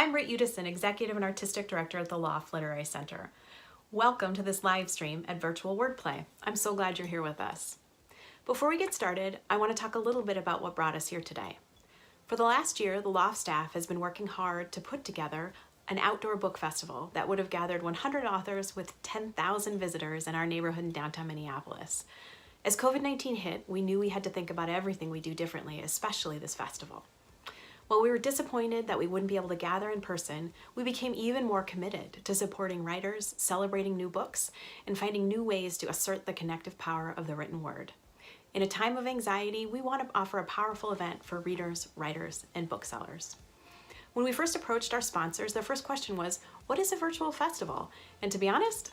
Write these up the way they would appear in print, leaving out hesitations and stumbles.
I'm Britt Udison, Executive and Artistic Director at the Loft Literary Center. Welcome to this live stream at Virtual Wordplay. I'm so glad you're here with us. Before we get started, I want to talk a little bit about what brought us here today. For the last year, the Loft staff has been working hard to put together an outdoor book festival that would have gathered 100 authors with 10,000 visitors in our neighborhood in downtown Minneapolis. As COVID-19 hit, we knew we had to think about everything we do differently, especially this festival. While we were disappointed that we wouldn't be able to gather in person, we became even more committed to supporting writers, celebrating new books, and finding new ways to assert the connective power of the written word. In a time of anxiety, we want to offer a powerful event for readers, writers, and booksellers. When we first approached our sponsors, their first question was, what is a virtual festival? And to be honest,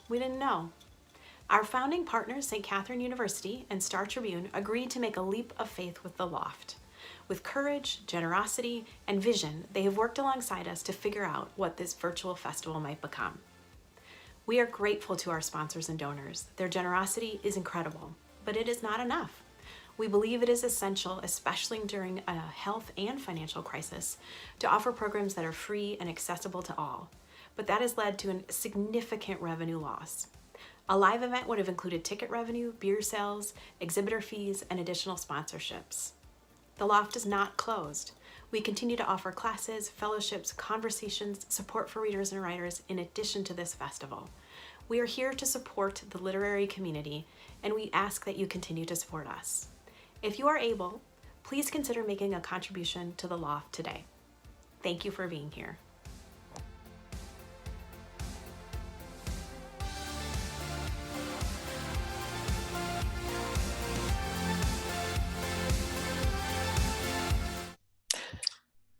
we didn't know. Our founding partners, St. Catherine University and Star Tribune, agreed to make a leap of faith with the Loft. With courage, generosity, and vision, they have worked alongside us to figure out what this virtual festival might become. We are grateful to our sponsors and donors. Their generosity is incredible, but it is not enough. We believe it is essential, especially during a health and financial crisis, to offer programs that are free and accessible to all. But that has led to a significant revenue loss. A live event would have included ticket revenue, beer sales, exhibitor fees, and additional sponsorships. The Loft is not closed. We continue to offer classes, fellowships, conversations, support for readers and writers in addition to this festival. We are here to support the literary community, and we ask that you continue to support us. If you are able, please consider making a contribution to the Loft today. Thank you for being here.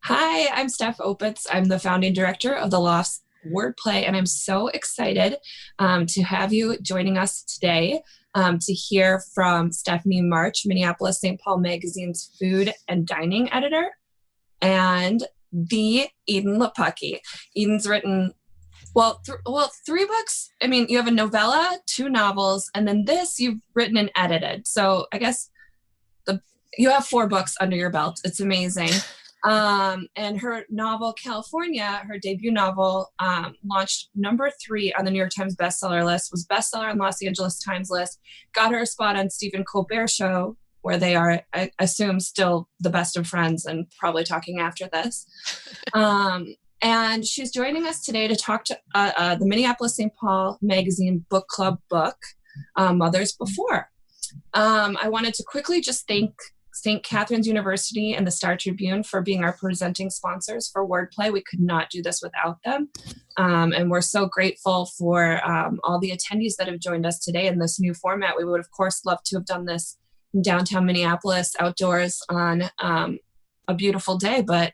Hi, I'm Steph Opitz. I'm the founding director of the Loft's Wordplay, and I'm so excited to have you joining us today to hear from Stephanie March, Minneapolis-St. Paul Magazine's food and dining editor, and the Edan Lepucki. Edan's written, three books. I mean, you have a novella, 2 novels, and then this you've written and edited. So I guess you have 4 books under your belt. It's amazing. And her novel, California, her debut novel, launched number 3 on the New York Times bestseller list, was bestseller on Los Angeles Times list, got her a spot on Stephen Colbert's show, where they are, I assume, still the best of friends and probably talking after this. And she's joining us today to talk to the Minneapolis-St. Paul Magazine Book Club book, Mothers Before. I wanted to quickly just thank St. Catherine's University and the Star Tribune for being our presenting sponsors for Wordplay. We could not do this without them. And we're so grateful for all the attendees that have joined us today in this new format. We would, of course, love to have done this in downtown Minneapolis outdoors on a beautiful day, but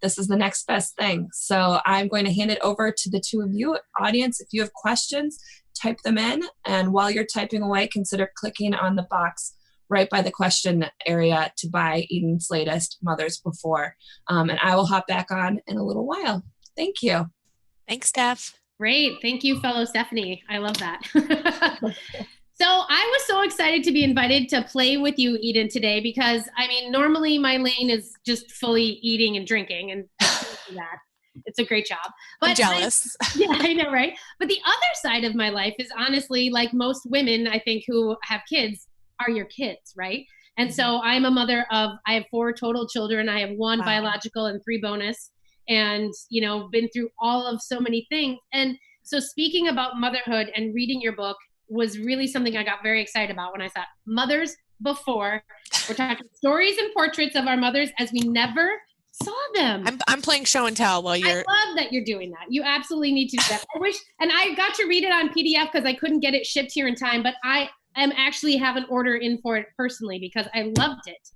this is the next best thing. So I'm going to hand it over to the 2 of you. Audience, if you have questions, type them in. And while you're typing away, consider clicking on the box right by the question area to buy Edan's latest, Mothers Before. And I will hop back on in a little while. Thank you. Thanks, Steph. Great. Thank you, fellow Stephanie. I love that. So I was so excited to be invited to play with you, Edan, today, because I mean, normally my lane is just fully eating and drinking, and that. It's a great job. But I'm jealous. Yeah, I know, right? But the other side of my life is honestly, like most women, I think, who have kids, are your kids, right? And so I'm a mother of, I have 4 total children. I have 1 biological and 3 bonus, and, you know, been through all of so many things. And so speaking about motherhood and reading your book was really something I got very excited about when I thought Mothers Before. We're talking stories and portraits of our mothers as we never saw them. I'm playing show and tell while you're... I love that you're doing that. You absolutely need to do that. I wish, and I got to read it on PDF because I couldn't get it shipped here in time, but I actually have an order in for it personally because I loved it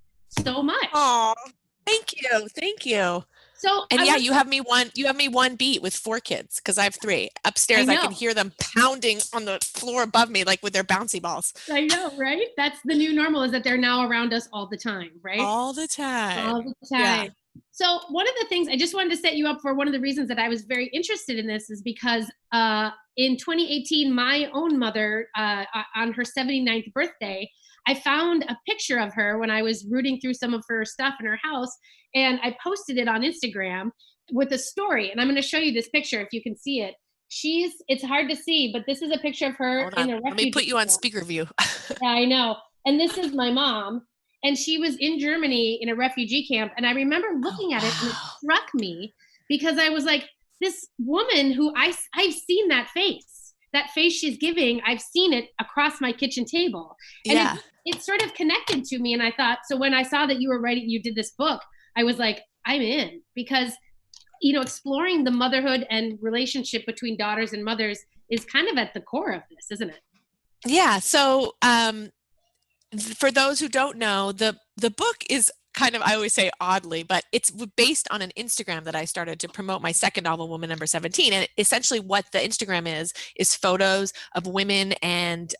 so much. Oh, thank you. So, and you have me one beat with 4 kids because I have 3 upstairs. I can hear them pounding on the floor above me, like with their bouncy balls. I know, right? That's the new normal, is that they're now around us all the time, right? All the time. Yeah. So one of the things I just wanted to set you up for, one of the reasons that I was very interested in this is because in 2018, my own mother, on her 79th birthday, I found a picture of her when I was rooting through some of her stuff in her house, and I posted it on Instagram. with a story. And I'm going to show you this picture if you can see it. It's hard to see, but this is a picture of her Hold in on. a refugee Let me put you on camp. speaker view. Yeah, I know. And this is my mom. And she was in Germany in a refugee camp. And I remember looking at it and it struck me because I was like, this woman who I've seen that face she's giving, I've seen it across my kitchen table. And Yeah. it sort of connected to me. And I thought, so when I saw that you did this book, I was like, I'm in, because, exploring the motherhood and relationship between daughters and mothers is kind of at the core of this, isn't it? Yeah. So, for those who don't know, the book is kind of, I always say oddly, but it's based on an Instagram that I started to promote my second novel, Woman Number 17. And essentially what the Instagram is photos of women and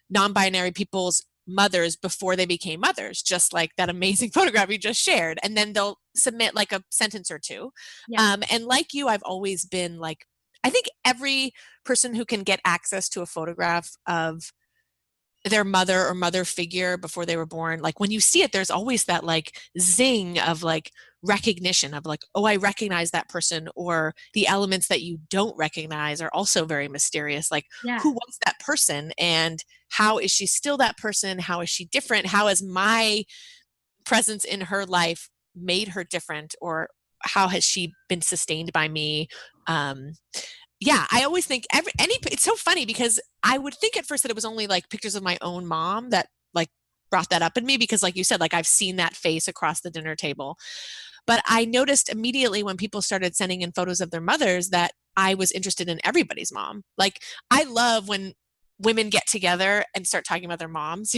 non-binary people's mothers before they became mothers, just like that amazing photograph you just shared. And then they'll submit like a sentence or two. Yeah. And like you, I've always been like, I think every person who can get access to a photograph of their mother or mother figure before they were born, like when you see it, there's always that like zing of like recognition of like, oh, I recognize that person, or the elements that you don't recognize are also very mysterious. Like, who was that person and how is she still that person? How is she different? How has my presence in her life made her different, or how has she been sustained by me? Yeah, I always think it's so funny because I would think at first that it was only like pictures of my own mom that like brought that up in me, because like you said, like I've seen that face across the dinner table. But I noticed immediately when people started sending in photos of their mothers that I was interested in everybody's mom. Like I love when women get together and start talking about their moms.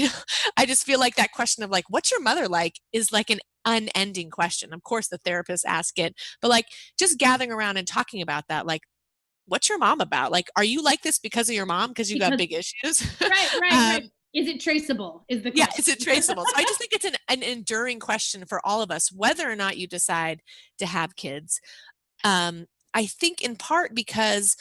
I just feel like that question of like, what's your mother like, is like an unending question. Of course, the therapists ask it, but like just gathering around and talking about that, like, what's your mom about? Like, are you like this because of your mom? Because you got big issues. Right. Is it traceable? Is the question. Yeah, is it traceable? So I just think it's an enduring question for all of us, whether or not you decide to have kids. I think in part because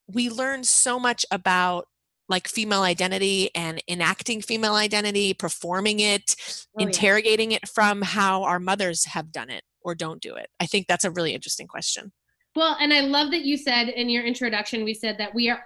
we learn so much about like female identity and enacting female identity, performing it, interrogating it from how our mothers have done it or don't do it. I think that's a really interesting question. Well, and I love that you said in your introduction, we said that we are,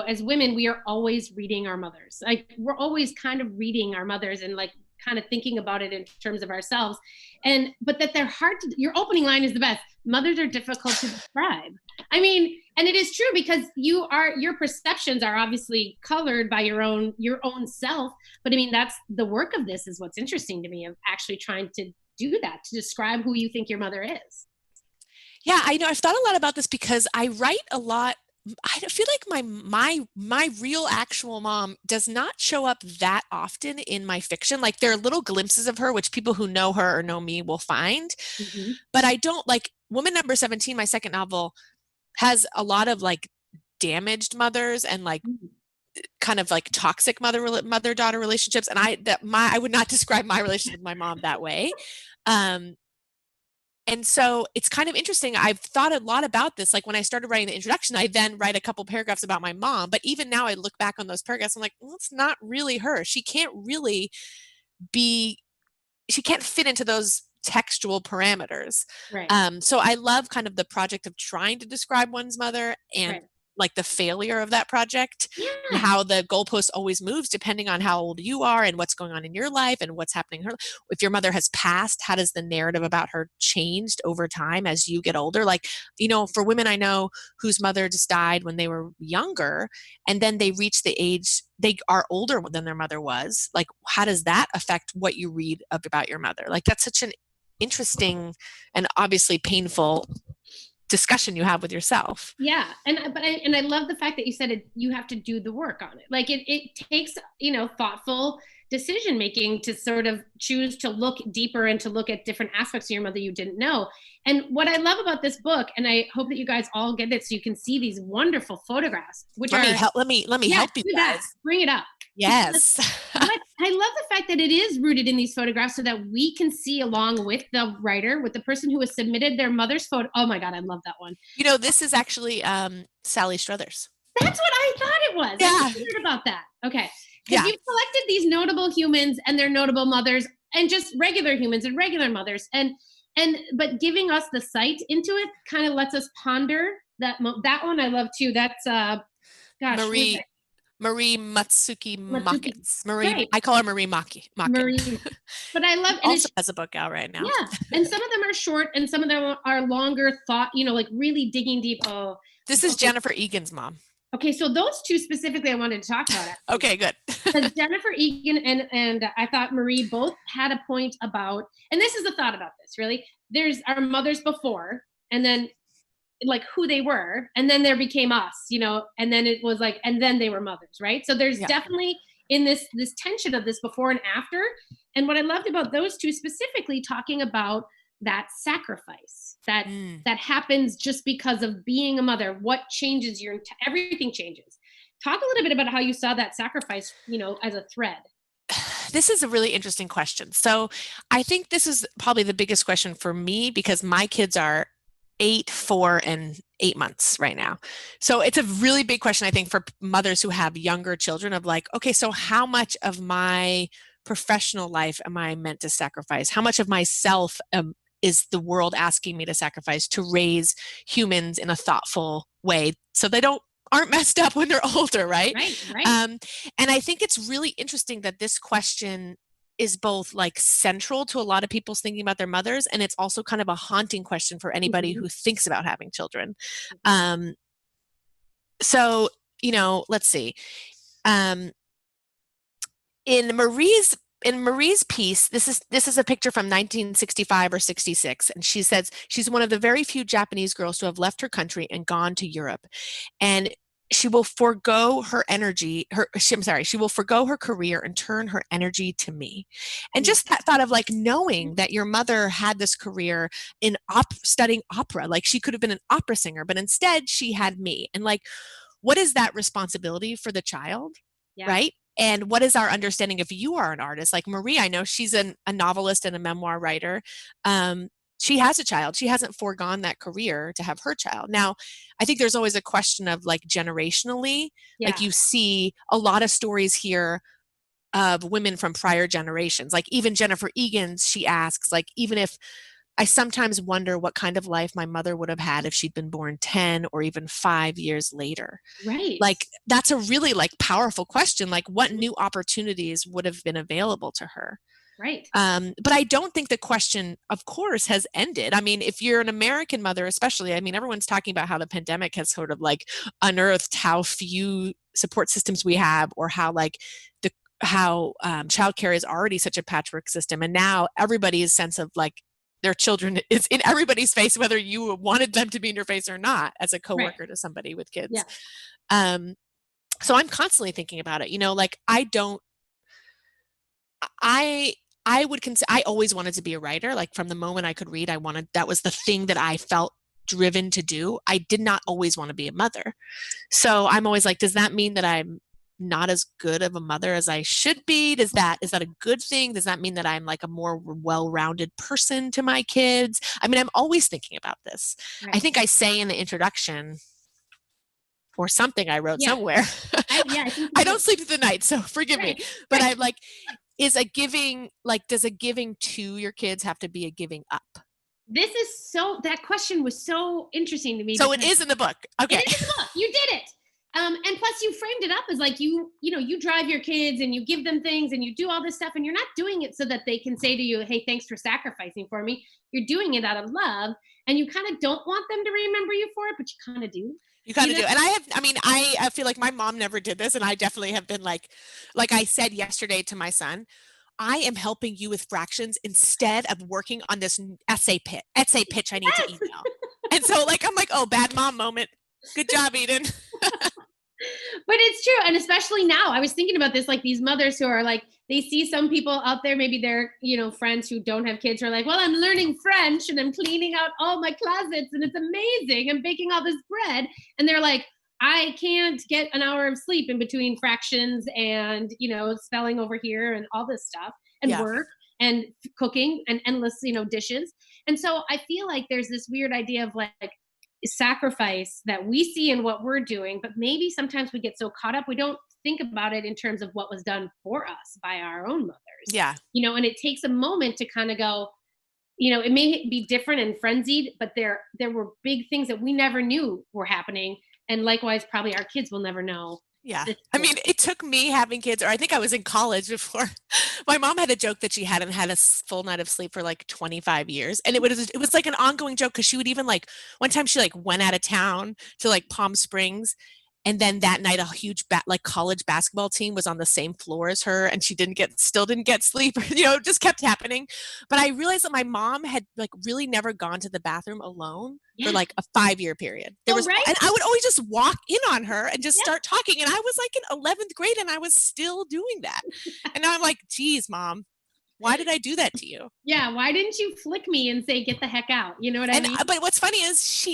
as women, we are always reading our mothers. Like we're always kind of reading our mothers and like kind of thinking about it in terms of ourselves. But that they're hard to, your opening line is the best. Mothers are difficult to describe. I mean, and it is true because your perceptions are obviously colored by your own self. But I mean, that's the work of this is what's interesting to me, of actually trying to do that, to describe who you think your mother is. Yeah, I know. I've thought a lot about this because I write a lot. I feel like my real actual mom does not show up that often in my fiction. Like there are little glimpses of her, which people who know her or know me will find. Mm-hmm. But I don't like Woman Number 17, my second novel, has a lot of like damaged mothers and like kind of like toxic mother-daughter relationships. And I would not describe my relationship with my mom that way. And so it's kind of interesting. I've thought a lot about this. Like when I started writing the introduction, I then write a couple paragraphs about my mom. But even now I look back on those paragraphs, I'm like, well, it's not really her. She can't fit into those textual parameters. Right. So I love kind of the project of trying to describe one's mother and like the failure of that project, and how the goalpost always moves depending on how old you are and what's going on in your life and what's happening in her. If your mother has passed, how does the narrative about her changed over time as you get older? Like, for women I know whose mother just died when they were younger, and then they reach the age, they are older than their mother was. Like, how does that affect what you read about your mother? Like, that's such an interesting and obviously painful discussion you have with yourself. Yeah. And I love the fact that you said you have to do the work on it. Like it takes, thoughtful decision making to sort of choose to look deeper and to look at different aspects of your mother you didn't know. And what I love about this book, and I hope that you guys all get it so you can see these wonderful photographs, which let me help you guys. Bring it up. Yes. But I love the fact that it is rooted in these photographs so that we can see along with the writer, with the person who has submitted their mother's photo. Oh my God, I love that one. This is actually Sally Struthers. That's what I thought it was. Yeah. I heard about that. Okay. Because you've collected these notable humans and their notable mothers and just regular humans and regular mothers. And but giving us the sight into it kind of lets us ponder that one. I love too. That's Marie Matsuki Matsuki. Makins. Right. I call her Marie Makin. But I love, and also has a book out right now. Yeah, and some of them are short, and some of them are longer thought. Like really digging deep. Oh, this is Jennifer Egan's mom. Okay, so those two specifically, I wanted to talk about. Actually. Okay, good. Because Jennifer Egan and I thought Marie both had a point about, and this is the thought about this. Really, there's our mothers before, and then like who they were, and then there became us, and then it was like, and then they were mothers, right? So there's definitely in this tension of this before and after. And what I loved about those two specifically, talking about that sacrifice that happens just because of being a mother. What changes everything changes. Talk a little bit about how you saw that sacrifice, as a thread. This is a really interesting question. So I think this is probably the biggest question for me because my kids are 8, 4, and 8 months right now. So it's a really big question, I think, for mothers who have younger children of like, okay, so how much of my professional life am I meant to sacrifice? How much of myself is the world asking me to sacrifice to raise humans in a thoughtful way so they aren't messed up when they're older, right? Right. And I think it's really interesting that this question is both like central to a lot of people's thinking about their mothers, and it's also kind of a haunting question for anybody who thinks about having children. So, let's see. In Marie's piece, this is a picture from 1965 or 66, and she says she's one of the very few Japanese girls to have left her country and gone to Europe, and she will forego her she will forego her career and turn her energy to me. And just that thought of like knowing that your mother had this career in studying opera, like she could have been an opera singer, but instead she had me. And like, what is that responsibility for the child, right? And what is our understanding if you are an artist? Like Marie, I know she's a novelist and a memoir writer. She has a child. She hasn't foregone that career to have her child. Now, I think there's always a question of like generationally, like you see a lot of stories here of women from prior generations. Like even Jennifer Egan's, she asks, like, even if I sometimes wonder what kind of life my mother would have had if she'd been born 10 or even 5 years later. Right. Like that's a really like powerful question. Like what new opportunities would have been available to her? Right. But I don't think the question, of course, has ended. I mean, if you're an American mother, especially, I mean, everyone's talking about how the pandemic has sort of like unearthed how few support systems we have, or how like how childcare is already such a patchwork system. And now everybody's sense of like their children is in everybody's face, whether you wanted them to be in your face or not, as a coworker to somebody with kids. So I'm constantly thinking about it, like I would consider, I always wanted to be a writer. Like from the moment I could read, that was the thing that I felt driven to do. I did not always want to be a mother. So I'm always like, does that mean that I'm not as good of a mother as I should be? Is that a good thing? Does that mean that I'm like a more well-rounded person to my kids? I mean, I'm always thinking about this. Right. I think I say in the introduction or something I wrote somewhere, I don't sleep through the night, so forgive me. But I'm like, does a giving to your kids have to be a giving up? That question was so interesting to me. So it is in the book. Okay. It is in the book. You did it. And plus you framed it up as like, you drive your kids and you give them things and you do all this stuff, and you're not doing it so that they can say to you, hey, thanks for sacrificing for me. You're doing it out of love, and you kind of don't want them to remember you for it, but you kind of do. You kind of do. And I feel like my mom never did this, and I definitely have been like I said yesterday to my son, I am helping you with fractions instead of working on this essay pitch I need to email. And so like, I'm like, oh, bad mom moment. Good job, Eden. But it's true. And especially now, I was thinking about this, like these mothers who are like, they see some people out there, maybe they're, friends who don't have kids, who are like, well, I'm learning French and I'm cleaning out all my closets and it's amazing. I'm baking all this bread. And they're like, I can't get an hour of sleep in between fractions and, spelling over here and all this stuff, and work and cooking and endless, dishes. And so I feel like there's this weird idea of like sacrifice that we see in what we're doing, but maybe sometimes we get so caught up, we don't think about it in terms of what was done for us by our own mothers. Yeah. And it takes a moment to kind of go, it may be different and frenzied, but there were big things that we never knew were happening. And likewise, probably our kids will never know. Yeah. I mean, it took me having kids, or I think I was in college before. My mom had a joke that she hadn't had a full night of sleep for like 25 years. And it was like an ongoing joke, because she would even like, one time she like went out of town to like Palm Springs. And then that night, a huge college basketball team was on the same floor as her, and she still didn't get sleep. It just kept happening. But I realized that my mom had like really never gone to the bathroom alone for like a 5-year period. Right? And I would always just walk in on her and just start talking. And I was like in 11th grade, and I was still doing that. And now I'm like, geez, Mom, why did I do that to you? Yeah. Why didn't you flick me and say, get the heck out? You know what I mean? But what's funny is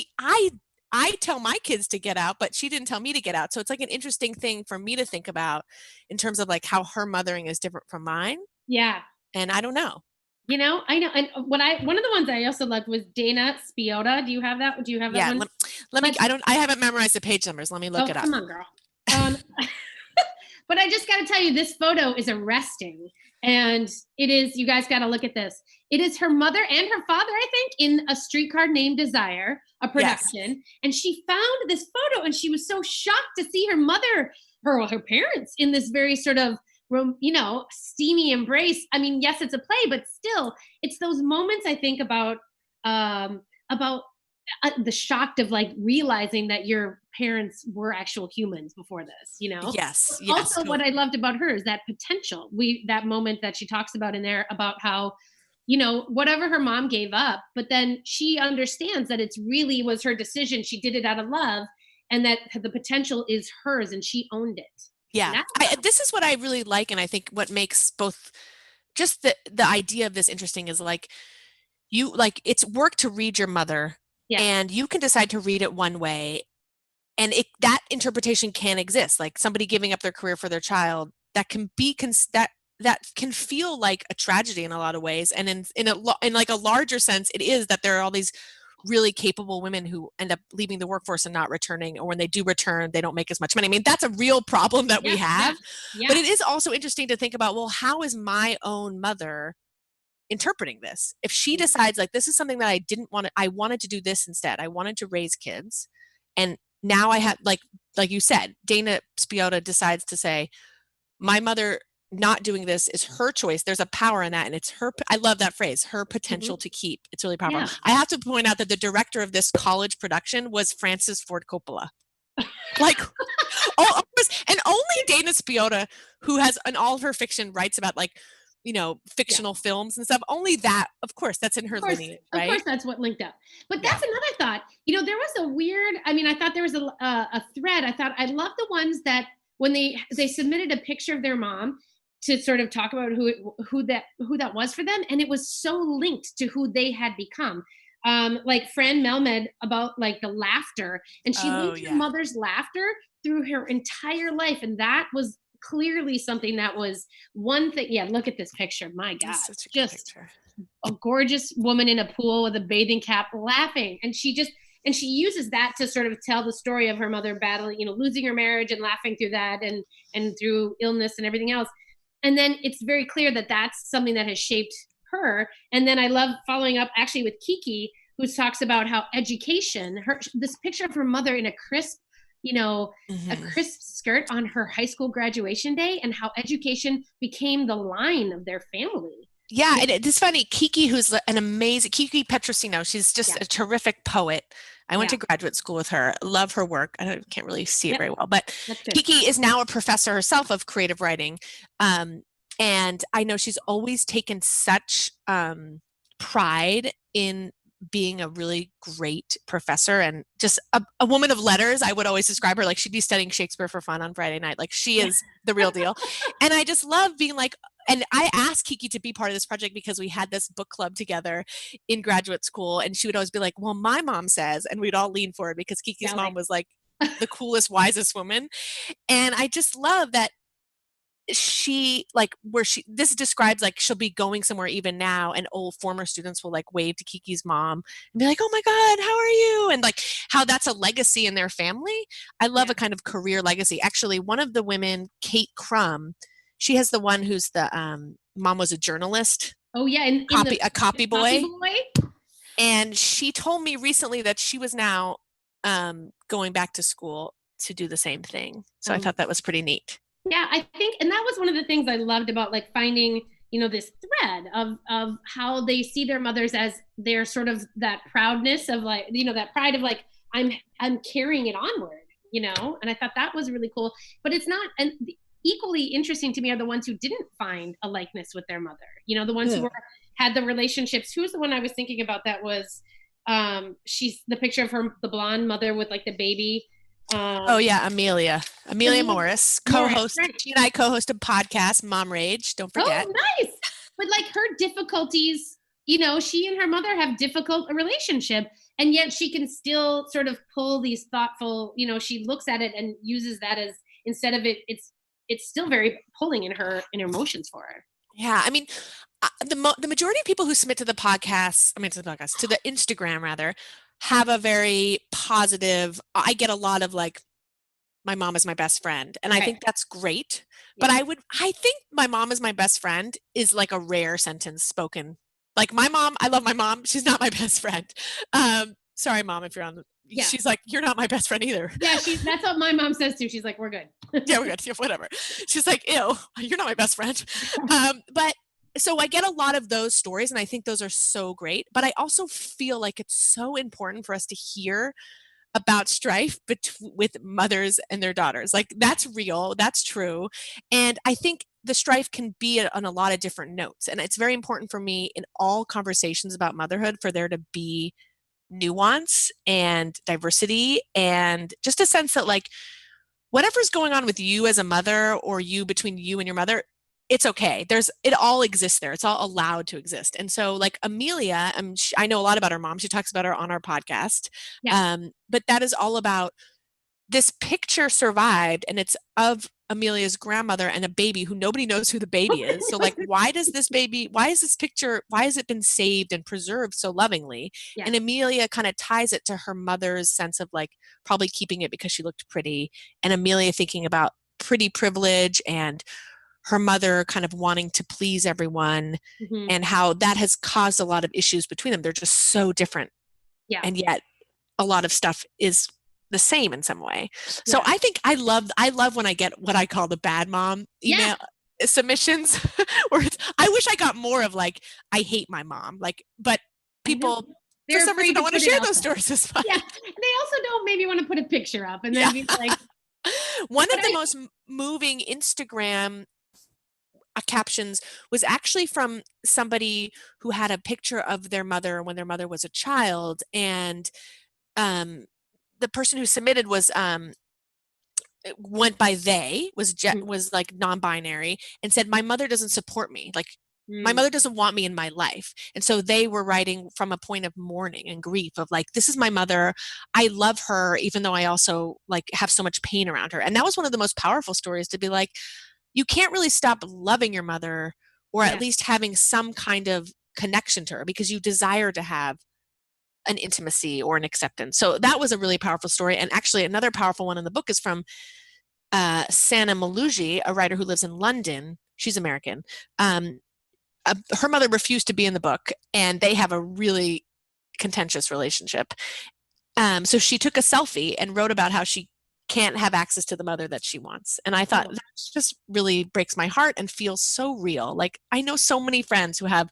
I tell my kids to get out, but she didn't tell me to get out. So it's like an interesting thing for me to think about in terms of like how her mothering is different from mine. Yeah. And I don't know. I know. And one of the ones I also loved was Dana Spiota. Do you have that? Do you have that one? I haven't memorized the page numbers. Let me look it up. Come on, girl. But I just got to tell you, this photo is arresting. And it is, you guys got to look at this. It is her mother and her father, I think, in A Streetcar Named Desire, a production. Yes. And she found this photo, and she was so shocked to see her mother, her parents, in this very sort of, steamy embrace. I mean, yes, it's a play, but still, it's those moments I think about the shock of like realizing that your parents were actual humans before this, Yes. Also, what I loved about her is that potential. That moment that she talks about in there about how, whatever her mom gave up, but then she understands that it's really was her decision. She did it out of love, and that the potential is hers, and she owned it. Yeah. This is what I really like. And I think what makes both just the idea of this interesting is like, it's work to read your mother. Yeah. And you can decide to read it one way, and that interpretation can exist. Like somebody giving up their career for their child, that can be that can feel like a tragedy in a lot of ways. And in like a larger sense, it is that there are all these really capable women who end up leaving the workforce and not returning, or when they do return, they don't make as much money. I mean, that's a real problem that we have. Yeah. But it is also interesting to think about, well, how is my own mother interpreting this? If she decides like, this is something that I wanted to do this instead. I wanted to raise kids. And now I have, like you said, Dana Spiota decides to say, my mother not doing this is her choice. There's a power in that. And it's her, I love that phrase, her potential to keep. It's really powerful. Yeah. I have to point out that the director of this college production was Francis Ford Coppola. Like, and only Dana Spiota, who has in all of her fiction writes about like, fictional films and stuff. Only that, of course, that's in her lineage, right? Of course, that's what linked up. But that's another thought. There was a weird, I thought there was a thread. I thought I love the ones that when they submitted a picture of their mom to sort of talk about who that was for them, and it was so linked to who they had become. Like Fran Melmed about like the laughter, and she linked her mother's laughter through her entire life, and that was clearly something that was one thing. Yeah, look at this picture. My God, just a gorgeous woman in a pool with a bathing cap laughing. And she uses that to sort of tell the story of her mother battling, losing her marriage and laughing through that and through illness and everything else. And then it's very clear that that's something that has shaped her. And then I love following up actually with Kiki, who talks about how education, this picture of her mother in a crisp, a crisp skirt on her high school graduation day, and how education became the line of their family. Yeah, and it's funny. Kiki, who's an amazing, Kiki Petrosino, she's just a terrific poet. I went to graduate school with her. Love her work. I can't really see it very well, but Kiki is now a professor herself of creative writing. And I know she's always taken such pride in being a really great professor and just a woman of letters. I would always describe her like she'd be studying Shakespeare for fun on Friday night. Like she is the real deal. And I just love being like, and I asked Kiki to be part of this project because we had this book club together in graduate school, and she would always be like, well, my mom says, and we'd all lean forward because Kiki's mom was like the coolest, wisest woman. And I just love that this describes like she'll be going somewhere even now, and old former students will like wave to Kiki's mom and be like, oh my God, how are you? And like how that's a legacy in their family. I love a kind of career legacy. Actually, one of the women, Kate Crum, she has the one who's the mom was a journalist Oh yeah, in a copy boy. Copy boy. And she told me recently that she was now going back to school to do the same thing. So I thought that was pretty neat. Yeah, I think, and that was one of the things I loved about like finding, this thread of how they see their mothers as their sort of that proudness of like, that pride of like, I'm carrying it onward, and I thought that was really cool. But it's not, and equally interesting to me are the ones who didn't find a likeness with their mother, the ones who had the relationships. Who's the one I was thinking about that was, she's the picture of the blonde mother with like the baby. Amelia Morris, co-host. Right. She and I co-host a podcast, Mom Rage. Don't forget. Oh, nice. But like her difficulties, she and her mother have difficult a relationship, and yet she can still sort of pull these thoughtful. She looks at it and uses that as instead of it's still very pulling in her emotions for her. Yeah, I mean, the majority of people who submit to the Instagram rather, have a very positive, I get a lot of like, my mom is my best friend. And I think that's great. Yeah. But I think my mom is my best friend is like a rare sentence spoken. Like my mom, I love my mom. She's not my best friend. Sorry, Mom, if you're on she's like, you're not my best friend either. Yeah, that's what my mom says too. She's like, we're good. Yeah, we're good. Yeah, whatever. She's like, ew, you're not my best friend. But so I get a lot of those stories, and I think those are so great. But I also feel like it's so important for us to hear about strife with mothers and their daughters. Like that's real, that's true. And I think the strife can be on a lot of different notes. And it's very important for me in all conversations about motherhood for there to be nuance and diversity and just a sense that like whatever's going on with you as a mother or between you and your mother, it's okay. It all exists there. It's all allowed to exist. And so like Amelia, I know a lot about her mom. She talks about her on our podcast. Yeah. But that is all about this picture survived, and it's of Amelia's grandmother and a baby who nobody knows who the baby is. So like, why is this picture, why has it been saved and preserved so lovingly? Yeah. And Amelia kind of ties it to her mother's sense of like probably keeping it because she looked pretty, and Amelia thinking about pretty privilege and her mother kind of wanting to please everyone, and how that has caused a lot of issues between them. They're just so different. Yeah. And yet a lot of stuff is the same in some way. So I think I love when I get what I call the bad mom email submissions where I wish I got more of like, I hate my mom. Like, but people for some reason don't want to share those stories as well. Yeah. They also don't maybe want to put a picture up and then be like, one of the most moving Instagram captions was actually from somebody who had a picture of their mother when their mother was a child, and the person who submitted was went by they, was like non-binary, and said my mother doesn't support me, like my mother doesn't want me in my life. And so they were writing from a point of mourning and grief of like, this is my mother, I love her even though I also like have so much pain around her. And that was one of the most powerful stories, to be like, you can't really stop loving your mother, or at least having some kind of connection to her, because you desire to have an intimacy or an acceptance. So that was a really powerful story. And actually another powerful one in the book is from Sana Maluji, a writer who lives in London. She's American. Her mother refused to be in the book, and they have a really contentious relationship. So she took a selfie and wrote about how she can't have access to the mother that she wants. And I thought that just really breaks my heart and feels so real. Like I know so many friends who have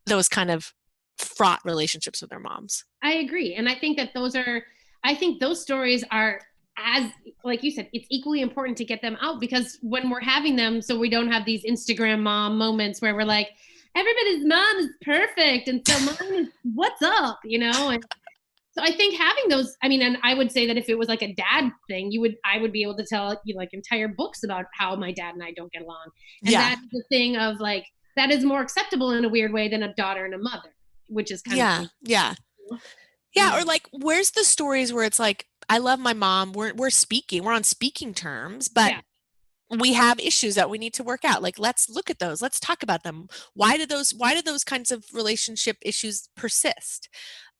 those kind of fraught relationships with their moms. I agree. And I think that those stories are, as like you said, it's equally important to get them out, because when we're having them, so we don't have these Instagram mom moments where we're like, everybody's mom is perfect and so mine is what's up, and so I think having those, and I would say that if it was like a dad thing, I would be able to tell you like entire books about how my dad and I don't get along. And that's the thing of like, that is more acceptable in a weird way than a daughter and a mother, which is kind of. Yeah. Or like, where's the stories where it's like, I love my mom. We're on speaking terms, but we have issues that we need to work out. Like, let's look at those. Let's talk about them. Why do those kinds of relationship issues persist?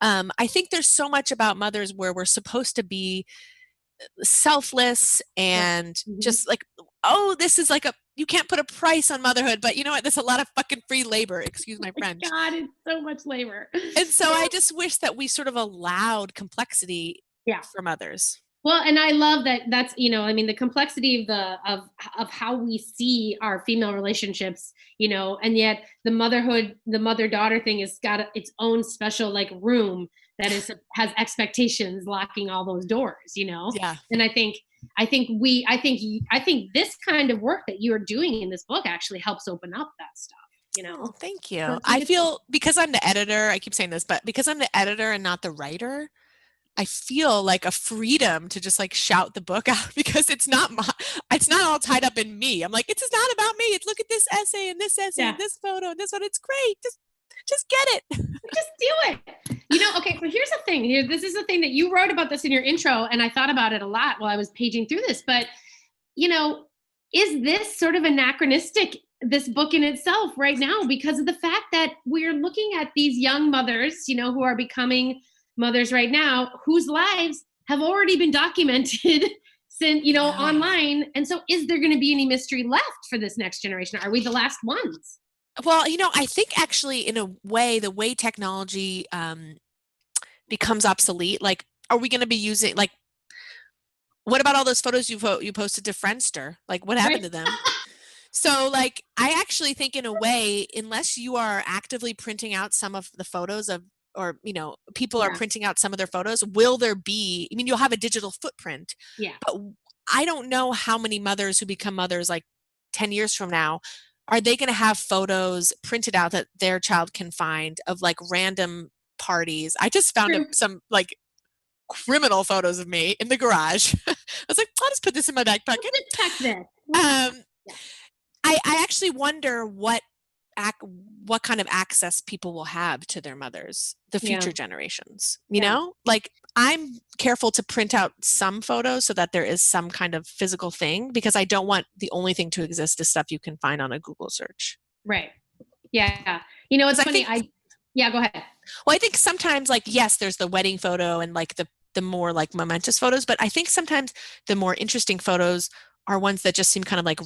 I think there's so much about mothers where we're supposed to be selfless and just like, oh, this is like you can't put a price on motherhood, but you know what? There's a lot of fucking free labor. Excuse my French. God, it's so much labor. And so I just wish that we sort of allowed complexity for mothers. Well, and I love that that's, I mean, the complexity of how we see our female relationships, and yet the mother-daughter thing has got its own special like room that has expectations locking all those doors, Yeah. And I think this kind of work that you are doing in this book actually helps open up that stuff. Oh, thank you. I feel, because I'm the editor, I keep saying this, but because I'm the editor and not the writer, I feel like a freedom to just like shout the book out, because it's not all tied up in me. I'm like, it's just not about me. It's look at this essay and this essay and this photo and this one. It's great. Just get it. Just do it. Okay, so here's the thing. This is the thing that you wrote about this in your intro, and I thought about it a lot while I was paging through this. But, is this sort of anachronistic, this book in itself right now, because of the fact that we're looking at these young mothers, who are becoming mothers right now, whose lives have already been documented since, online. And so is there going to be any mystery left for this next generation? Are we the last ones? Well, I think actually in a way, the way technology becomes obsolete, like, are we going to be using, like, what about all those photos you posted to Friendster? Like, what happened to them? So, like, I actually think in a way, unless you are actively printing out some of the photos of, or, people are printing out some of their photos, will there be, you'll have a digital footprint. Yeah. But I don't know how many mothers who become mothers like 10 years from now, are they going to have photos printed out that their child can find of like random parties? I just found some like criminal photos of me in the garage. I was like, I'll just put this in my back pocket. I actually wonder what kind of access people will have to their mothers, the future generations, like I'm careful to print out some photos so that there is some kind of physical thing, because I don't want the only thing to exist is stuff you can find on a Google search. Right. Yeah. It's funny. Go ahead. Well, I think sometimes like, yes, there's the wedding photo and like the more like momentous photos, but I think sometimes the more interesting photos are ones that just seem kind of like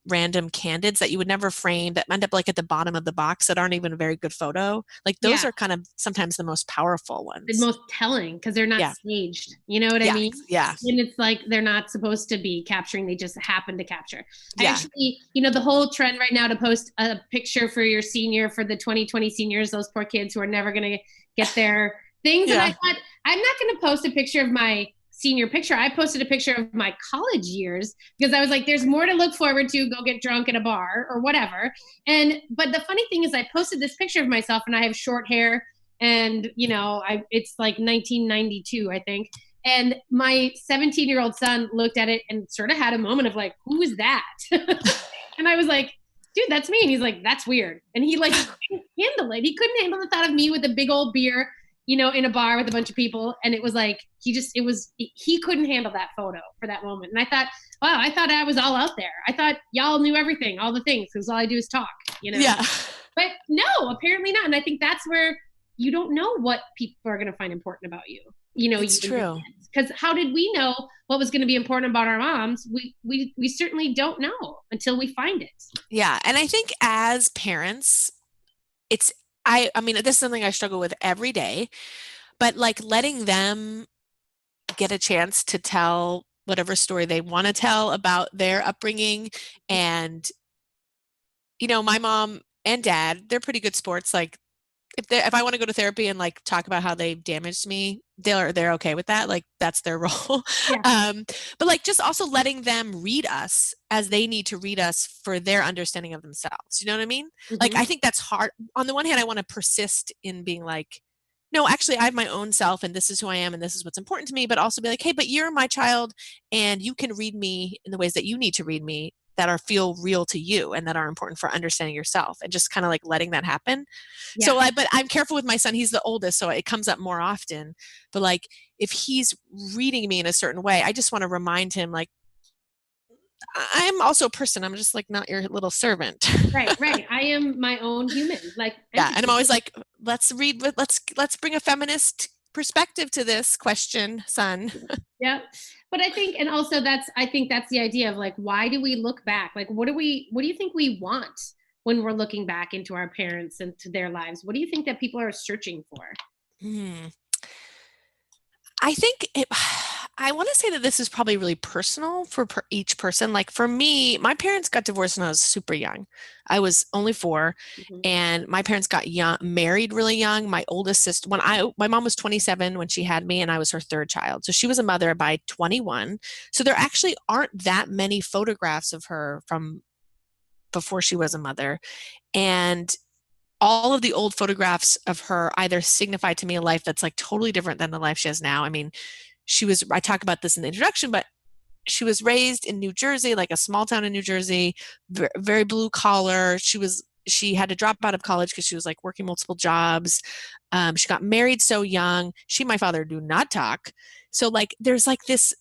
random candids that you would never frame, that end up like at the bottom of the box, that aren't even a very good photo. Like those are kind of sometimes the most powerful ones. The most telling, because they're not staged. You know what I mean? Yeah. And it's like they're not supposed to be capturing, they just happen to capture. Actually, the whole trend right now to post a picture for your senior, for the 2020 seniors, those poor kids who are never going to get their things. And I thought, I'm not going to post a picture of my senior picture. I posted a picture of my college years because I was like, there's more to look forward to. Go get drunk at a bar or whatever. But the funny thing is I posted this picture of myself and I have short hair and, it's like 1992, I think. And my 17-year-old son looked at it and sort of had a moment of like, who is that? And I was like, dude, that's me. And he's like, that's weird. And he like couldn't handle it. He couldn't handle the thought of me with a big old beer, in a bar with a bunch of people. And it was like, he couldn't handle that photo for that moment. And I thought, wow, I thought I was all out there. I thought y'all knew everything, all the things, because all I do is talk, Yeah. But no, apparently not. And I think that's where you don't know what people are going to find important about you. It's true. Because how did we know what was going to be important about our moms? We certainly don't know until we find it. Yeah. And I think as parents, I mean, this is something I struggle with every day, but like letting them get a chance to tell whatever story they want to tell about their upbringing. And, my mom and dad, they're pretty good sports. Like if I want to go to therapy and like talk about how they damaged me, they're okay with that. Like that's their role. Yeah. But like just also letting them read us as they need to read us for their understanding of themselves. You know what I mean? Mm-hmm. Like I think that's hard. On the one hand, I want to persist in being like, no, actually I have my own self and this is who I am and this is what's important to me, but also be like, hey, but you're my child and you can read me in the ways that you need to read me that feel real to you and that are important for understanding yourself, and just kind of like letting that happen. Yeah. So but I'm careful with my son. He's the oldest, so it comes up more often. But like if he's reading me in a certain way, I just want to remind him like, I'm also a person. I'm just like not your little servant. Right. I am my own human. Like yeah, and I'm always like, let's bring a feminist perspective to this question, son. Yeah. But I think, and also I think that's the idea of like, why do we look back? Like, what do you think we want when we're looking back into our parents and to their lives? What do you think that people are searching for? I think I want to say that this is probably really personal for each person. Like for me, my parents got divorced when I was super young. I was only 4, and my parents got married really young. My oldest sister, my mom was 27 when she had me, and I was her 3rd child. So she was a mother by 21. So there actually aren't that many photographs of her from before she was a mother. And all of the old photographs of her either signify to me a life that's like totally different than the life she has now. I mean, I talk about this in the introduction, but she was raised in New Jersey, like a small town in New Jersey, very blue collar. She had to drop out of college because she was like working multiple jobs. She got married so young. She and my father do not talk. So like, there's like this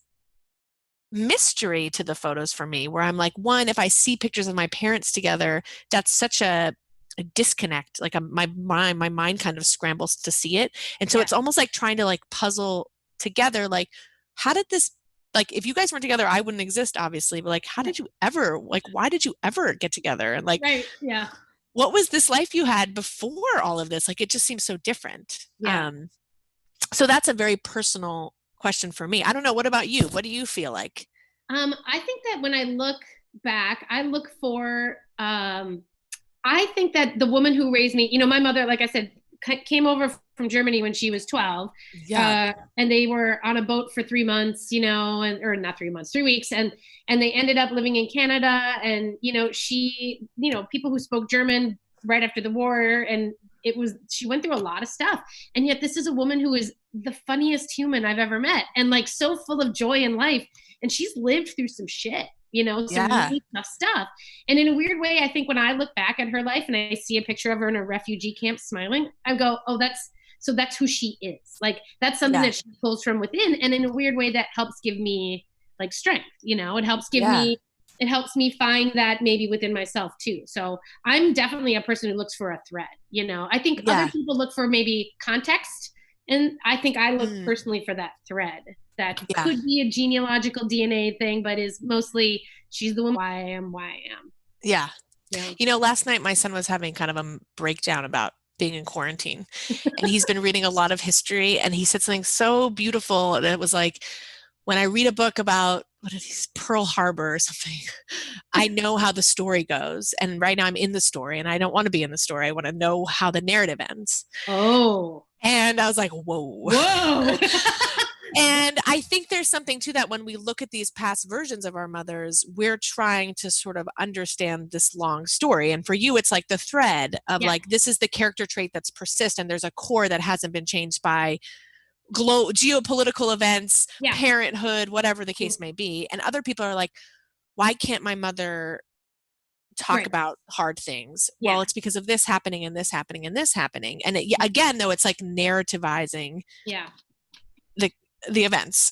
mystery to the photos for me where I'm like, one, if I see pictures of my parents together, that's such a disconnect. Like my mind kind of scrambles to see it. And so it's almost like trying to like puzzle together, like, how did this, like, if you guys weren't together, I wouldn't exist, obviously, but like, how did you ever, like, why did you ever get together? And like, what was this life you had before all of this? Like, it just seems so different. So that's a very personal question for me. I don't know. What about you? What do you feel like? I think that when I look back, I look for, I think that the woman who raised me, my mother, like I said, came over from Germany when she was 12. And they were on a boat for 3 months, or not 3 months, 3 weeks. And they ended up living in Canada. And, she, people who spoke German right after the war. And she went through a lot of stuff. And yet this is a woman who is the funniest human I've ever met, and like so full of joy in life. And she's lived through some shit. Some really tough stuff. And in a weird way, I think when I look back at her life and I see a picture of her in a refugee camp smiling, I go, oh, that's who she is. Like, that's something that she pulls from within. And in a weird way, that helps give me like strength, it helps me find that maybe within myself too. So I'm definitely a person who looks for a thread, I think other people look for maybe context. And I think I look personally for that thread. That could be a genealogical DNA thing, but is mostly she's the one why I am. Yeah. Last night my son was having kind of a breakdown about being in quarantine, and he's been reading a lot of history, and he said something so beautiful. And it was like, when I read a book about Pearl Harbor or something, I know how the story goes. And right now I'm in the story, and I don't want to be in the story. I want to know how the narrative ends. Oh. And I was like, whoa. And I think there's something to that. When we look at these past versions of our mothers, we're trying to sort of understand this long story. And for you, it's like the thread of like, this is the character trait that's persist, and there's a core that hasn't been changed by geopolitical events, parenthood, whatever the case may be. And other people are like, why can't my mother talk about hard things? Well, it's because of this happening and this happening and this happening. And again, though, it's like narrativizing the events.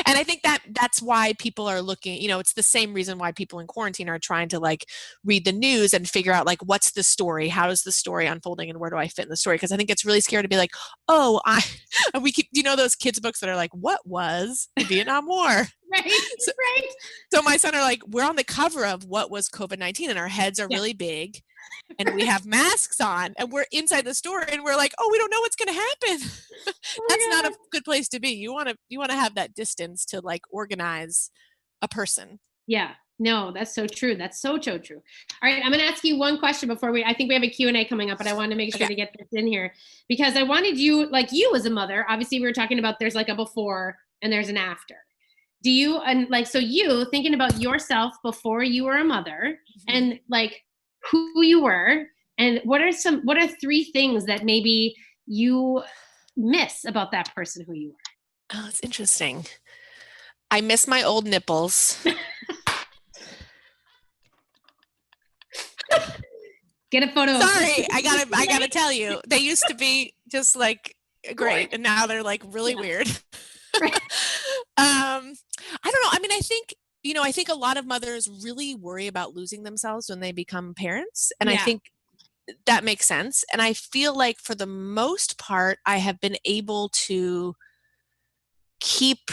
And I think that's why people are looking, it's the same reason why people in quarantine are trying to like read the news and figure out like, what's the story? How is the story unfolding, and where do I fit in the story? Because I think it's really scary to be like, oh, we keep, those kids' books that are like, what was the Vietnam War? So my son are like, we're on the cover of what was COVID-19, and our heads are really big, and we have masks on, and we're inside the store, and we're like, oh, we don't know what's going to happen. That's not a good place to be. You want to have that distance to like organize a person. Yeah. No, that's so true. That's so true. All right. I'm going to ask you one question before I think we have a Q&A coming up, but I want to make sure to get this in here, because I wanted you as a mother, obviously we were talking about there's like a before and there's an after. Do you, and like, so you thinking about yourself before you were a mother, and like who you were, and what are 3 things that maybe you miss about that person who you were? Oh, it's interesting. I miss my old nipples. Get a photo. Sorry, I gotta tell you, they used to be just like great, and now they're like really weird. I don't know. I mean, I think a lot of mothers really worry about losing themselves when they become parents, and I think that makes sense. And I feel like for the most part, I have been able to keep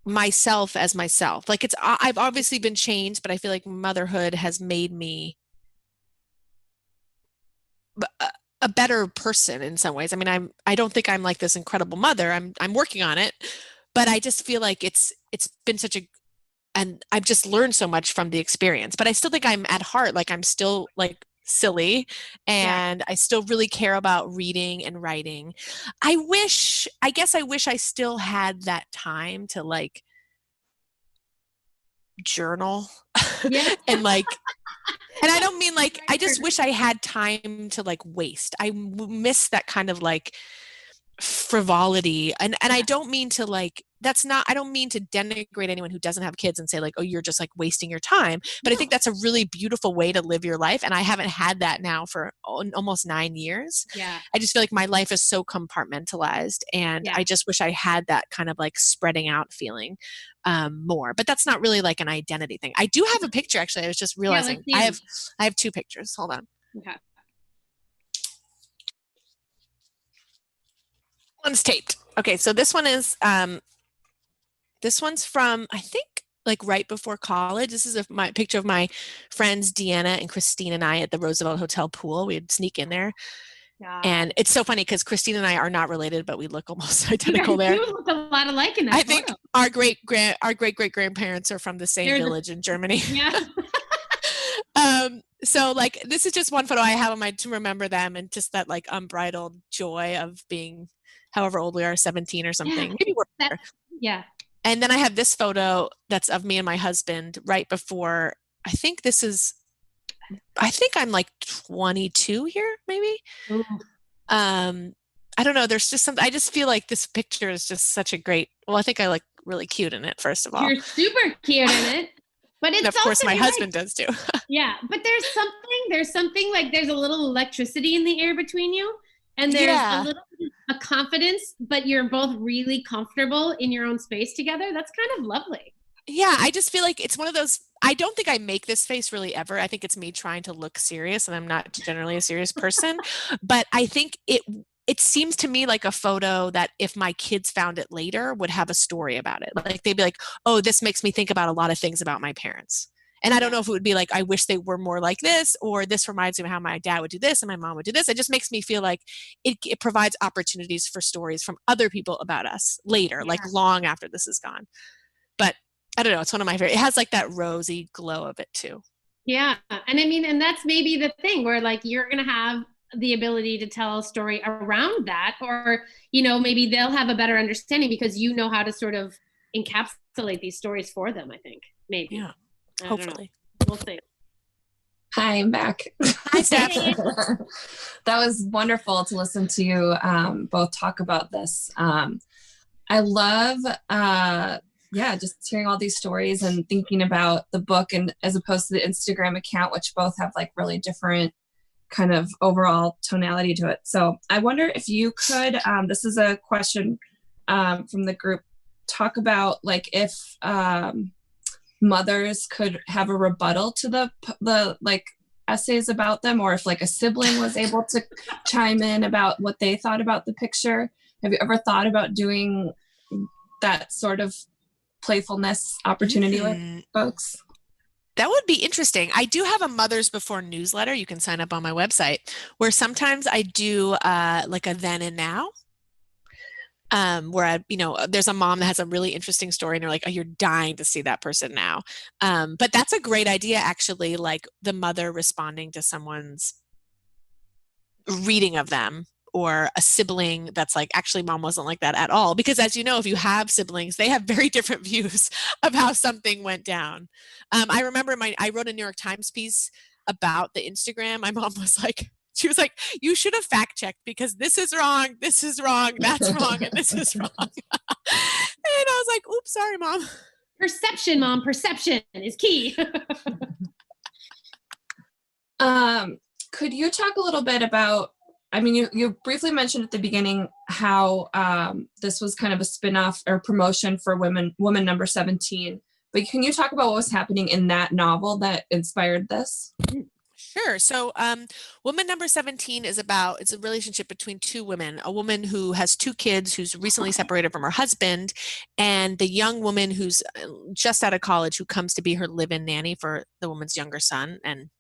myself as myself. Like I've obviously been changed, but I feel like motherhood has made me a better person in some ways. I mean, I don't think I'm like this incredible mother. I'm working on it, but I just feel like it's been and I've just learned so much from the experience. But I still think I'm at heart, like I'm still like silly, and I still really care about reading and writing. I guess I wish I still had that time to like journal and like, and I don't mean like, I just wish I had time to like waste. I miss that kind of like frivolity. And I don't mean to like, I don't mean to denigrate anyone who doesn't have kids and say like, oh, you're just like wasting your time. But I think that's a really beautiful way to live your life. And I haven't had that now for almost 9 years. Yeah. I just feel like my life is so compartmentalized, and I just wish I had that kind of like spreading out feeling more. But that's not really like an identity thing. I do have a picture, actually. I was just realizing I have 2 pictures. Hold on. Okay. One's taped. Okay, so this one is this one's from, I think, like right before college. This is my picture of my friends Deanna and Christine and I at the Roosevelt Hotel pool. We'd sneak in there. Yeah. And it's so funny because Christine and I are not related, but we look almost identical there. You look a lot alike in that I photo. think our great grandparents are from the same village in Germany. Yeah. So like this is just one photo I have to remember them, and just that like unbridled joy of being however old we are, 17 or something. Maybe we're yeah. And then I have this photo that's of me and my husband right before, I think I'm like 22 here, maybe. Ooh. I don't know. There's just something, I just feel like this picture is just such a great, I think I look really cute in it, first of all. You're super cute in it. But it's, and of course my husband does too. Yeah. But there's something like there's a little electricity in the air between you. And there's a little bit of confidence, but you're both really comfortable in your own space together. That's kind of lovely. Yeah, I just feel like it's one of those, I don't think I make this face really ever. I think it's me trying to look serious, and I'm not generally a serious person. But I think it seems to me like a photo that if my kids found it later would have a story about it. Like they'd be like, oh, this makes me think about a lot of things about my parents. And I don't know if it would be like, I wish they were more like this, or this reminds me of how my dad would do this and my mom would do this. It just makes me feel like it provides opportunities for stories from other people about us later, like long after this is gone. But I don't know. It's one of my favorite. It has like that rosy glow of it too. Yeah. And I mean, and that's maybe the thing where like you're going to have the ability to tell a story around that, or, maybe they'll have a better understanding because you know how to sort of encapsulate these stories for them, I think. Maybe. Yeah. Hopefully. We'll see. Hi, I'm back. Hi, Steph. That was wonderful to listen to you both talk about this. I love, just hearing all these stories and thinking about the book, and as opposed to the Instagram account, which both have like really different kind of overall tonality to it. So I wonder if you could, this is a question from the group, talk about like if mothers could have a rebuttal to the like essays about them, or if like a sibling was able to chime in about what they thought about the picture. Have you ever thought about doing that sort of playfulness opportunity with folks? That would be interesting. I do have a Mothers Before newsletter. You can sign up on my website, where sometimes I do like a then and now. Where there's a mom that has a really interesting story, and you're like, oh, you're dying to see that person now. But that's a great idea, actually, like the mother responding to someone's reading of them, or a sibling that's like, actually, mom wasn't like that at all. Because as you know, if you have siblings, they have very different views of how something went down. I remember I wrote a New York Times piece about the Instagram. My mom was like, she was like, you should have fact checked, because this is wrong, that's wrong, and this is wrong. And I was like, oops, sorry, mom. Perception, mom, perception is key. Could you talk a little bit about, I mean, you briefly mentioned at the beginning how this was kind of a spin-off or promotion for Woman Number 17, but can you talk about what was happening in that novel that inspired this? Sure. So, woman number 17 it's a relationship between two women, a woman who has two kids who's recently separated from her husband, and the young woman who's just out of college who comes to be her live-in nanny for the woman's younger son, and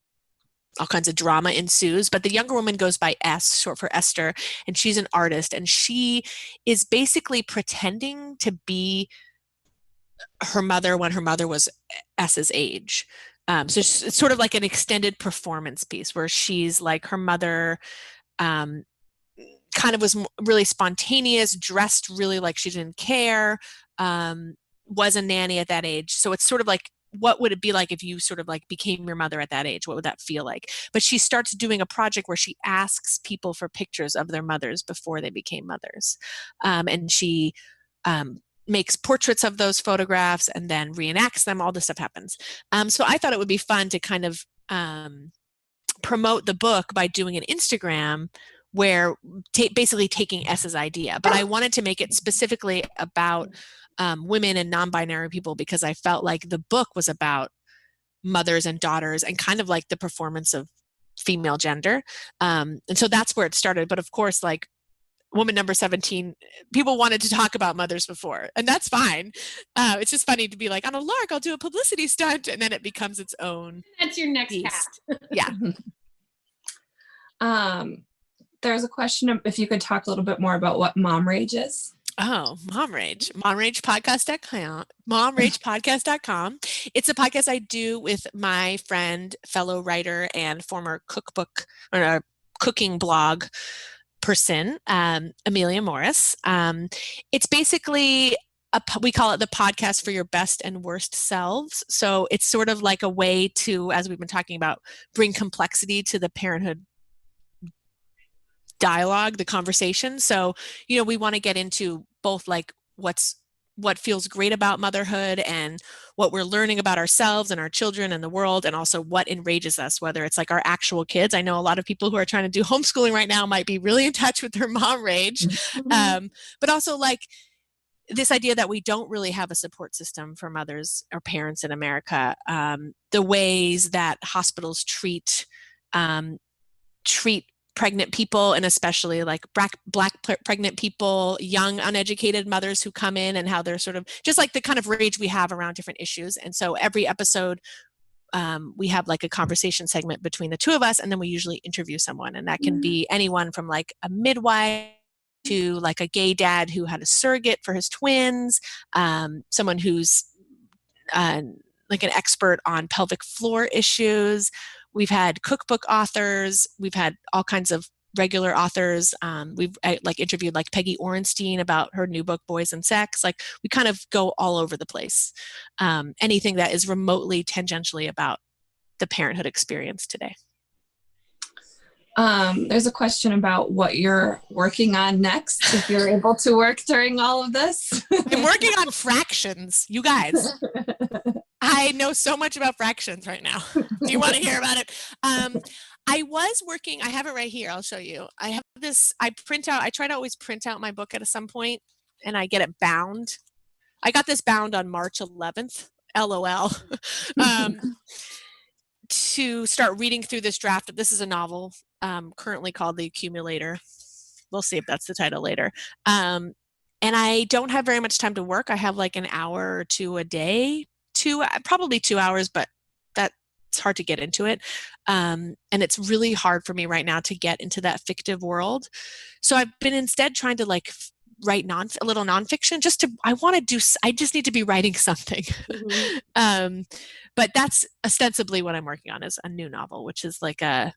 all kinds of drama ensues. But the younger woman goes by S, short for Esther, and she's an artist, and she is basically pretending to be her mother when her mother was S's age. So it's sort of like an extended performance piece where she's like her mother, kind of was really spontaneous, dressed really like she didn't care, was a nanny at that age. So it's sort of like, what would it be like if you sort of like became your mother at that age? What would that feel like? But she starts doing a project where she asks people for pictures of their mothers before they became mothers. And she makes portraits of those photographs and then reenacts them. All this stuff happens. So I thought it would be fun to kind of promote the book by doing an Instagram where basically taking S's idea. But I wanted to make it specifically about women and non-binary people because I felt like the book was about mothers and daughters and kind of like the performance of female gender. And so that's where it started. But of course, like, woman number 17, people wanted to talk about mothers before, and that's fine. It's just funny to be like, on a lark, I'll do a publicity stunt, and then it becomes its own. That's your next beast. hat. Yeah. There's a question of if you could talk a little bit more about what Mom Rage is. Oh, Mom Rage. MomRagePodcast.com. MomRagePodcast.com. It's a podcast I do with my friend, fellow writer, and former cookbook or cooking blog person, Amelia Morris. It's basically we call it the podcast for your best and worst selves. So it's sort of like a way to, as we've been talking about, bring complexity to the parenthood dialogue, the conversation. So, we want to get into both like what feels great about motherhood and what we're learning about ourselves and our children and the world, and also what enrages us, whether it's like our actual kids. I know a lot of people who are trying to do homeschooling right now might be really in touch with their mom rage, but also like this idea that we don't really have a support system for mothers or parents in America, the ways that hospitals treat pregnant people, and especially like black pregnant people, young uneducated mothers who come in, and how they're sort of just like the kind of rage we have around different issues. And so every episode we have like a conversation segment between the two of us, and then we usually interview someone, and that can be anyone from like a midwife to like a gay dad who had a surrogate for his twins, someone who's like an expert on pelvic floor issues. We've had cookbook authors. We've had all kinds of regular authors. We've like interviewed like Peggy Orenstein about her new book, Boys and Sex. Like we kind of go all over the place. Anything that is remotely tangentially about the parenthood experience today. There's a question about what you're working on next, if you're able to work during all of this. I'm working on fractions, you guys. I know so much about fractions right now. Do you want to hear about it? I was working, I have it right here, I'll show you. I have this, I try to always print out my book at some point, and I get it bound. I got this bound on March 11th, LOL, to start reading through this draft. This is a novel currently called The Accumulator. We'll see if that's the title later. And I don't have very much time to work. I have like an hour or two a day, probably 2 hours, but it's hard to get into it. And it's really hard for me right now to get into that fictive world. So I've been instead trying to like write a little nonfiction I just need to be writing something. Mm-hmm. But that's ostensibly what I'm working on, is a new novel, which is like a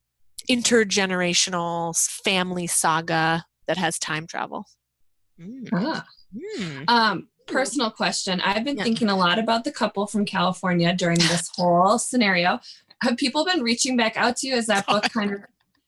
intergenerational family saga that has time travel. Personal question. I've been thinking a lot about the couple from California during this whole scenario. Have people been reaching back out to you? Has that book kind of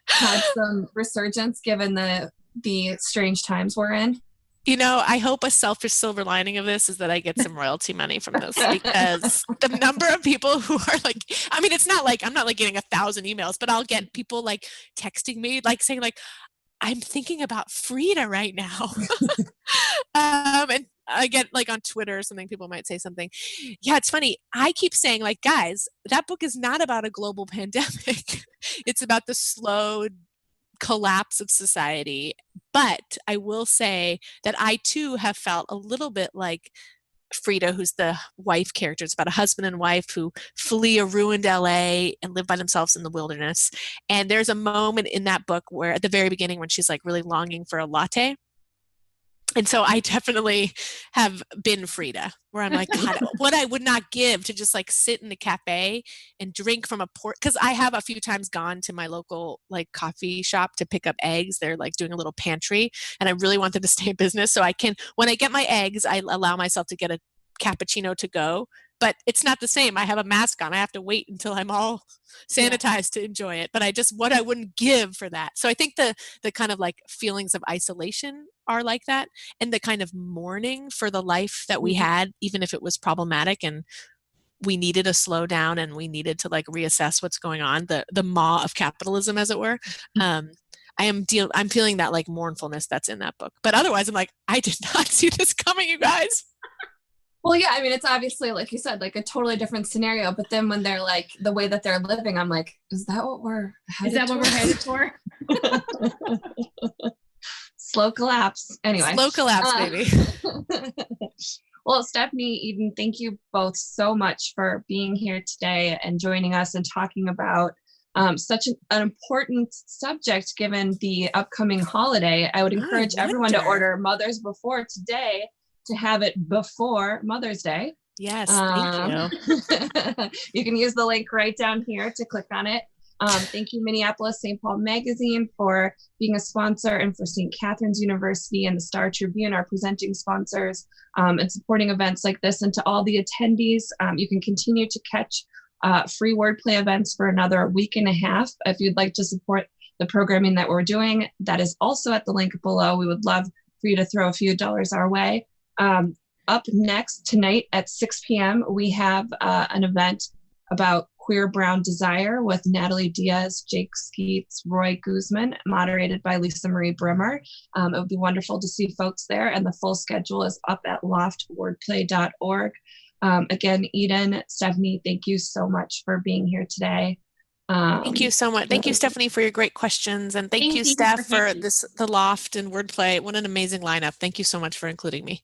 had some resurgence given the strange times we're in? I hope a selfish silver lining of this is that I get some royalty money from this, because the number of people who are like, I mean, it's not like, I'm not like getting 1,000 emails, but I'll get people like texting me, like saying like, I'm thinking about Frida right now. And I get like on Twitter or something, people might say something. Yeah, it's funny. I keep saying like, guys, that book is not about a global pandemic. It's about the slow collapse of society. But I will say that I too have felt a little bit like Frida, who's the wife character. It's about a husband and wife who flee a ruined LA and live by themselves in the wilderness. And there's a moment in that book where at the very beginning when she's like really longing for a latte. And so I definitely have been Frida, where I'm like, God, what I would not give to just like sit in a cafe and drink from a port. Because I have a few times gone to my local like coffee shop to pick up eggs. They're like doing a little pantry, and I really want them to stay in business. So I can, when I get my eggs, I allow myself to get a cappuccino to go. But it's not the same. I have a mask on. I have to wait until I'm all sanitized to enjoy it. But I just, what I wouldn't give for that. So I think the kind of like feelings of isolation are like that, and the kind of mourning for the life that we had, even if it was problematic and we needed a slowdown and we needed to like reassess what's going on, the maw of capitalism, as it were. I'm feeling that like mournfulness that's in that book. But otherwise I'm like, I did not see this coming, you guys. Well, yeah, I mean, it's obviously, like you said, like a totally different scenario. But then when they're like, the way that they're living, I'm like, is that what we're headed for? Slow collapse. Anyway. Slow collapse, baby. Well, Stephanie, Eden, thank you both so much for being here today and joining us and talking about such an important subject given the upcoming holiday. I would encourage everyone to order Mother's Before today to have it before Mother's Day. Yes, thank you. You can use the link right down here to click on it. Thank you, Minneapolis-St. Paul Magazine, for being a sponsor, and for St. Catherine's University and the Star Tribune, our presenting sponsors, and supporting events like this. And to all the attendees, you can continue to catch free Wordplay events for another week and a half. If you'd like to support the programming that we're doing, that is also at the link below. We would love for you to throw a few dollars our way. Up next tonight at 6 p.m., we have an event about queer brown desire with Natalie Diaz, Jake Skeets, Roy Guzman, moderated by Lisa Marie Brimmer. It would be wonderful to see folks there, and the full schedule is up at loftwordplay.org. Again, Eden, Stephanie, thank you so much for being here today. Thank you so much. Thank you, Stephanie, for your great questions. And thank you, Steph, for the Loft and Wordplay. What an amazing lineup. Thank you so much for including me.